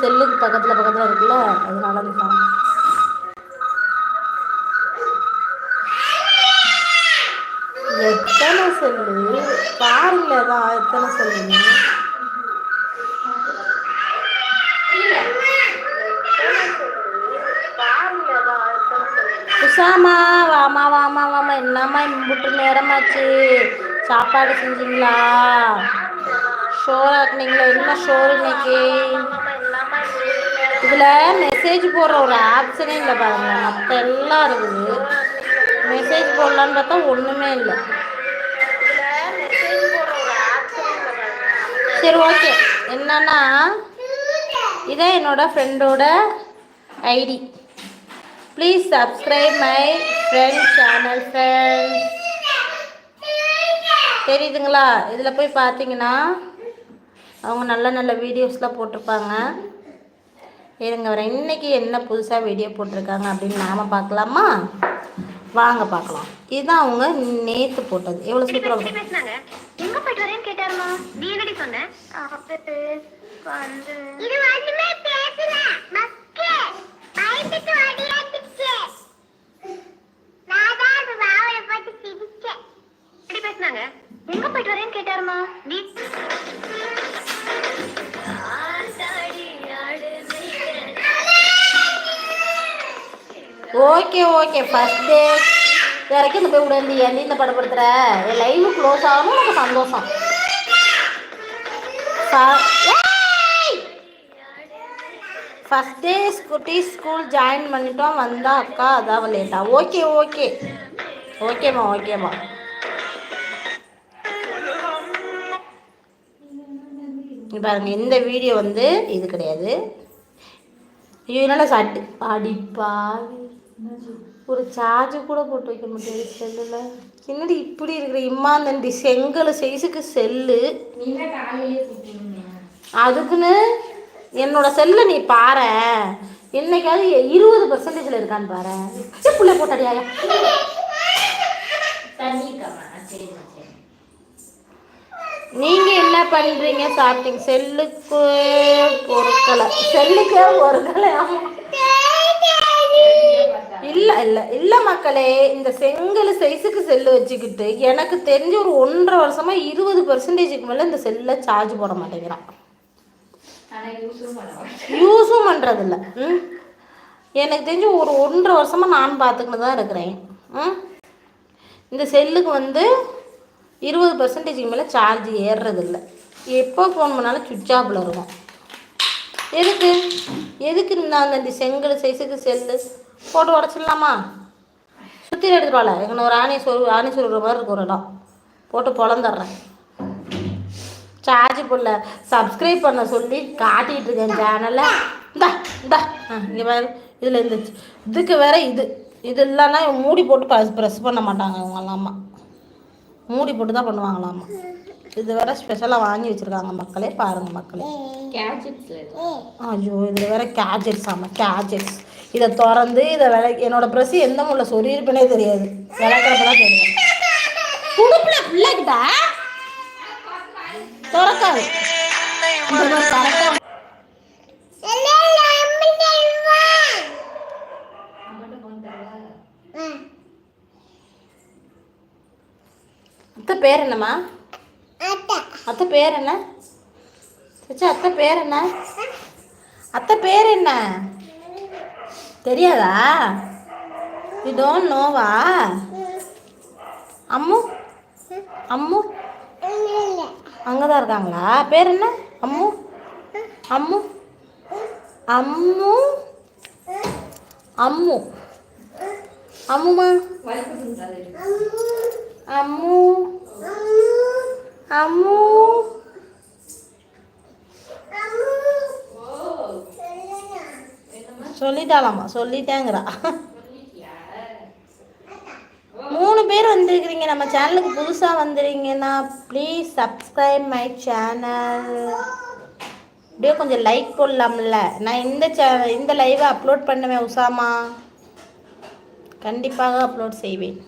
செல்லுக்கு பக்கத்தில் இருக்குல்ல, அதனால அந்த சவுண்ட். எத்தனை செல்லு பாருங்களேதான், எத்தனை செல்லுங்க. உஷாமா வாமா வாமா வாமா, என்னம்மா இம்புட்டு நேரமாச்சு? சாப்பாடு செஞ்சீங்களா? ஷோர் ஆக்குனீங்களா? என்ன ஷோர் இன்னைக்கு? இதில் மெசேஜ் போடுற ஒரு ஆப்ஷனே இல்லை பாருங்க, மற்ற எல்லாம் இருக்குது. மெசேஜ் போடலான்னு பார்த்தா ஒன்றுமே இல்லை. சரி ஓகே, என்னன்னா இதே என்னோட ஃப்ரெண்டோட ஐடி. Please subscribe my friend channel friends. தெரியுதுங்களா? இதில் போய் பார்த்தீங்கன்னா அவங்க நல்ல நல்ல வீடியோஸ்லாம் போட்டிருப்பாங்க. இருங்க வரேன், இன்றைக்கி என்ன புதுசாக வீடியோ போட்டிருக்காங்க அப்படின்னு நாம் பார்க்கலாமா? வாங்க பார்க்கலாம். இதுதான் அவங்க நேற்று போட்டது. எவ்வளோ சூப்பராக பேசினாங்க. எங்கே போயிட்டு வரேன்னு கேட்டாருமா, நீ என்னடி சொன்ன? எங்க போயிட்டு வரேன்னு கேட்டாருமா, நீ ஓகே ஓகே. ஃபர்ஸ்ட் டே வரைக்கும் இந்த போய் விட ஏன் இந்த படப்படுத்துற? என் லைவ் க்ளோஸ் ஆகணும், எனக்கு சந்தோஷம். ஃபஸ்ட் டே குட்டி ஸ்கூல் ஜாயின் பண்ணிட்டோம், வந்தா அக்கா அதான் லேட்டா. ஓகே ஓகே ஓகேம்மா ஓகேம்மா. பாருங்க, இந்த வீடியோ வந்து இது கிடையாது. இதனால சாட்டு அடிப்பா, ஒரு சார்ஜ் கூட போட்டு வைக்க முடியாது செல்லுல. என்னடி இப்படி இருக்கிற இம்மாந்தண்டி செங்கல் சைஸுக்கு செல்லு. அதுக்குன்னு என்னோட செல்லை நீ பாரு, என்னைக்காவது 20% இருக்கான்னு பாரு. புள்ள போட்டடியா நீங்க என்ன பண்றீங்க? சாப்பிட்டீங்க? செல்லுக்கு பொருட்களை, செல்லுக்கே பொருட்களை. இல்லை இல்லை இல்லை மக்களே, இந்த செங்கல் சைஸுக்கு செல்லு வச்சுக்கிட்டு எனக்கு தெரிஞ்ச ஒரு 1.5 வருஷமா 20%க்கு மேலே இந்த செல்லை சார்ஜ் போட மாட்டேங்கிறான். யூஸும் பண்ணுறதில்ல. எனக்கு தெரிஞ்சு ஒரு 1.5 வருஷமா நான் பார்த்துக்கிட்டு தான் இருக்கிறேன். இந்த செல்லுக்கு வந்து 20%க்கு மேலே சார்ஜ் ஏறுறதில்ல. எப்போ ஃபோன் பண்ணாலும் சுவிட்ச் ஆஃபில் இருக்கும். எதுக்கு எதுக்கு நான் இந்த செங்கல் சைஸுக்கு செல்லு போட்டு உடச்சிடலாமா? சுற்றி எடுத்துருவாள். எங்கே ஒரு ஆணி சொல்கிற மாதிரி இருக்கும், ஒரு இடம் போட்டு பொழந்துடுறேன். சார்ஜ் போடல, சப்ஸ்கிரைப் பண்ண சொல்லி காட்டிகிட்டு இருக்கேன் சேனலை. இந்தா இங்கே வேறு இதில் இருந்துச்சு. இதுக்கு வேற இது இல்லைன்னா மூடி போட்டு ப்ரெஸ் பண்ண மாட்டாங்க இவங்கெல்லாமா. மூடி போட்டு தான் பண்ணுவாங்களாமா. இது வேற ஸ்பெஷலாக வாங்கி வச்சுருக்காங்க மக்களே, பாருங்கள் மக்களே. ஐயோ, இதில் வேற கேஜெட்ஸ். ஆமாம் கேஜெட்ஸ். இதை திறந்து இதை என்னோட ப்ரெஸ் எந்த முள்ள சொருயிருப்பேனே தெரியாது, விளக்கிறப்பதான் தெரியும். குடுப்பில் பிள்ளைகிட்ட திறக்காது. அத்தை பேர் என்னம்மா? அத்தை பேர் என்ன? சச்சா அத்தை பேர் என்ன? அத்தை பேர் என்ன தெரியாதா? யூ டோன்ட் நோவா? அம்மு அம்மு அங்கே தான் இருக்காங்களா? பேர் என்ன? அம்மு அம்மு அம்மு அம்மு அம்முமா அம்மு அம்மு சொல்லிட்டாலாமா, சொல்லிட்டேங்கிறா. 3 பேர் வந்திருக்கிறீங்க நம்ம சேனலுக்கு. புதுசாக வந்துடுறீங்கன்னா ப்ளீஸ் சப்ஸ்கிரைப் மை சேனல். அப்படியே கொஞ்சம் லைக் போடலாம்ல. நான் இந்த லைவை அப்லோட் பண்ணுவேன் உஷாமா, கண்டிப்பாக அப்லோட் செய்வேன்.